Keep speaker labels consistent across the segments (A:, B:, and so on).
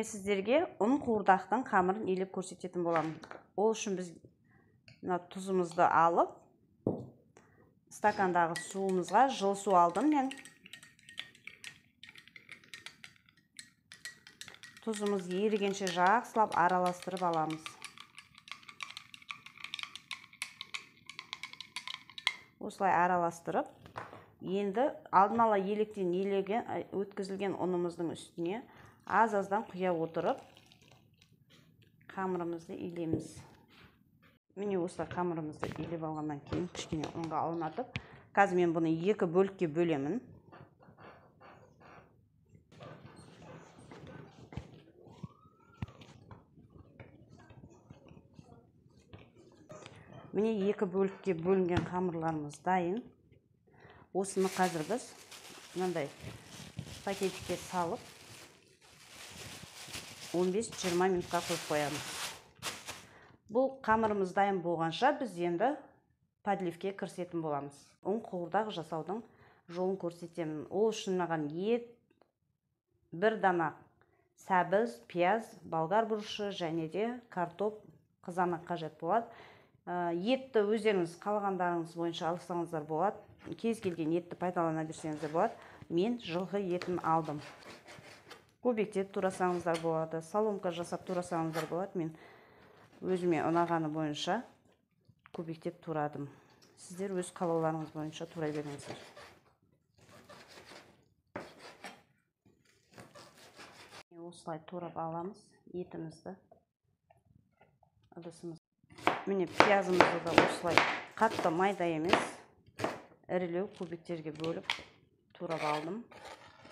A: мен сіздерге ұн қуырдақтың қамырын елеп көрсететін боламын. Ол үшін біз тұзымызды алып, стакандағы суымызға жыл су алдым мен. Тұзымыз ерігенше жақсылап араластырып аламыз. Осылай араластырып, енді алдын ала електен өткізілген ұнымыздың үстіне аз-аздан құя отырып, қамырымызды илейміз. Міне осылай қамырымызды илеп алғаннан кейін кішкене ұнға аунатып, қазір мен бұны екі бөлікке бөлемін. Міне екі бөлікке бөлінген қамырларымыз дайын. Осыны қазір біз мынандай пакетикке салып 15-20 минутқа қойып қоямыз. Бұл қамырымыз дайын болғанша біз енді подливке кірісетін боламыз. Ұн қуырдақ жасаудың жолын көрсетемін. Ол үшін маған ет, бір дана сәбіз, пияз, болгар бұрышы және де картоп, қызанақ қажет болады. Етті өздеріңіз қалағандарыңыз бойынша алсаңыздар болады. Кез келген етті пайдалана берсеңіздер болады. Мен жылғы етін алдым. Көбектеп турасаңыздар болады, соломка жасап турасаңыздар болады. Мен өзіме ұнағаны бойынша көбектеп турадым. Сіздер өз қалауларыңыз бойынша турай беріңіздер. Осылай турап аламыз етімізді, ыдысымыз. Міне пиязымызды да осылай қатты майда емес, ірілеу көбектерге бөліп турап алдым.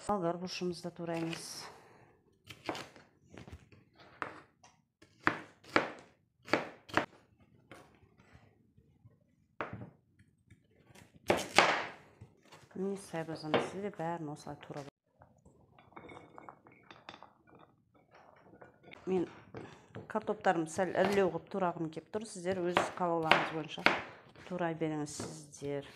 A: Болгар бұрышымызды тураймыз. Міне сәбізімізді де бәрін осылай турап. Мен картоптарым сәл ірілеу қылып турағым кеп тұр. Сіздер өз қалауларыңыз бойынша турай беріңіз сіздер.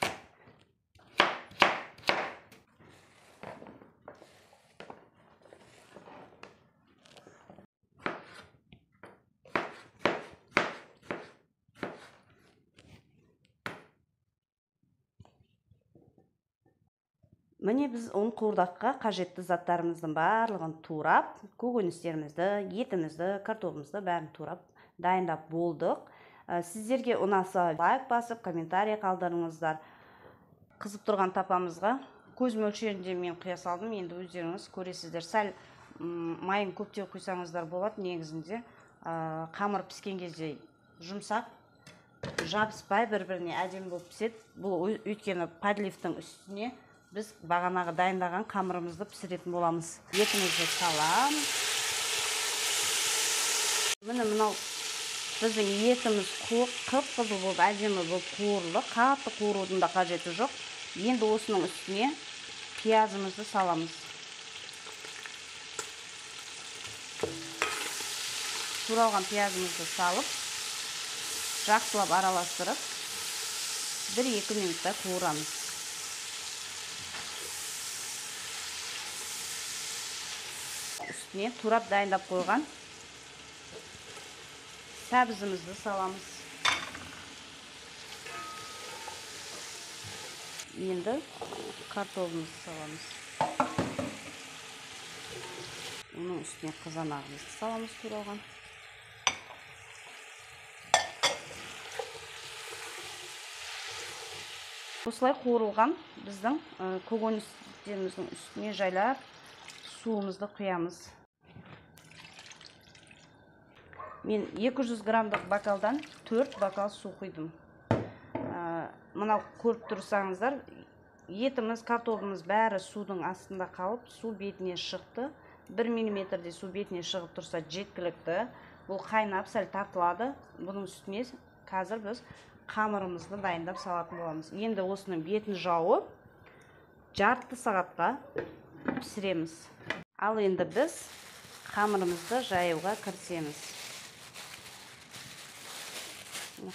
A: Міне біз ұн қуырдаққа қажетті заттарымыздың барлығын турап, көкөністерімізді, етімізді, картопымызды бәрін турап, дайындап болдық. Сіздерге ұнаса лайк басып, комментарий қалдырыңыздар. Қызып тұрған тапамызға көз мөлшерінде мен құя салдым. Енді өздеріңіз көресіздер. Сәл майын көптеу құйсаңыздар болады. Негізінде қамыр піскен кезде жұмсақ, жабыспай бір-біріне әдемі болып піседі. Бұл өйткені подливтің үстіне біз бағанағы дайындаған қамырымызды пісіретін боламыз. Етімізді саламыз. Міне мынау біздің етіміз қып-қызыл болып, әдемі болып қуырылды. Қатты қуырудың да қажеті жоқ. Енді осының үстіне пиязымызды саламыз. Туралған пиязымызды салып, жақсылап араластырып, 1-2 минутта қуырамыз. Үстіне турап дайындап қойған сәбізімізді саламыз. Енді картопымызды саламыз. Оның үстіне қызанағымызды саламыз туралған. Осылай қуырылған біздің көкөністеріміздің үстіне жайлап суымызды құямыз. Мен 200 граммдық бокалдан 4 бокал су құйдым. Мынау көріп тұрсаңыздар, етіміз, картопымыз бәрі судың астында қалып, су бетіне шықты. 1 миллиметрде су бетіне шығып тұрса жеткілікті. Бұл қайнап сәл тартылады. Бұның үстіне қазір біз қамырымызды дайындап салатын боламыз. Енді осының бетін жауып, жарты сағатқа пісіреміз. Ал енді біз қамырымызды жаюға кірісеміз.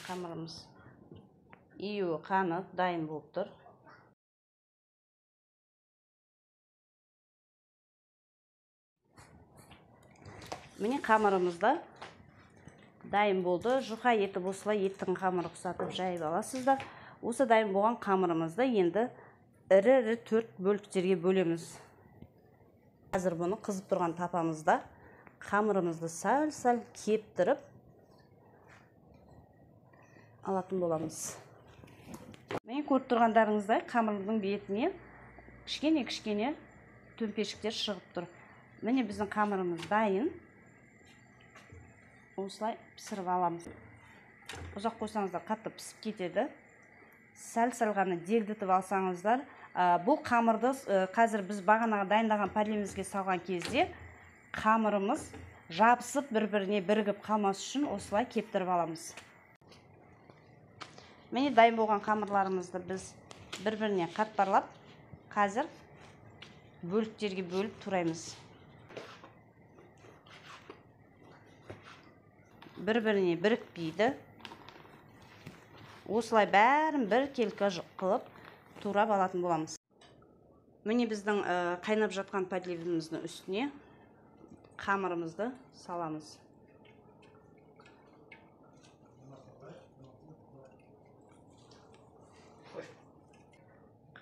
A: Қамырымыз июі қанып дайын болып тұр. Міне қамырымыз да дайын болды. Жұқа етіп осылай еттің қамыры ұқсатып жайып аласыздар. Осы дайын болған қамырымызды енді ірі-ірі 4 бөліктерге бөлеміз. Қазір бұны қызып тұрған тапамызда қамырымызды сәл-сәл кептіріп алатын боламыз. Мен көріп тұрғандарыңыздай қамырдың бетіне кішкене төмпешіктер шығып тұр. Міне біздің қамырымыз дайын. Осылай пісіріп аламыз. Ұзақ қойсаңыздар қатты пісіп кетеді. Сәл-сәл ғана дегдітіп алсаңыздар. Бұл қамырды қазір біз бағанаға дайындаған подлимізге салған кезде қамырымыз жабысып бір-біріне бірігіп қалмас үшін осылай кептіріп аламыз. Міне дайын болған қамырларымызды біз бір-біріне қатпарлап, қазір бөліктерге бөліп тураймыз. Бір-біріне бірікпейді. Осылай бәрін бір келкі қылып турап алатын боламыз. Міне біздің қайнап жатқан подливіміздің үстіне қамырымызды саламыз.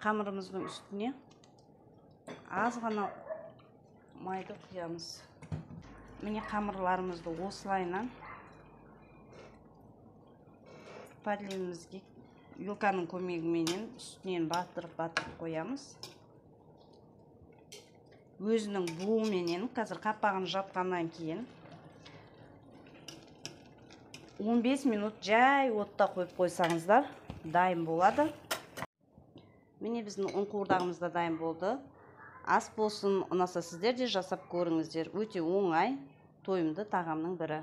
A: Қамырымыздың үстіне аз ғана майды құямыз. Міне қамырларымызды осылайынан подливімізге вилканың көмегіменен үстінен батырып қоямыз. Өзінің буымен қазір қапағын жапқаннан кейін 15 минут жай отта қойып қойсаңыздар дайын болады. Міне біздің ұн қуырдағымыз да дайын болды. Ас болсын, ұнаса сіздер де жасап көріңіздер. Өте оңай, тойымды тағамның бірі.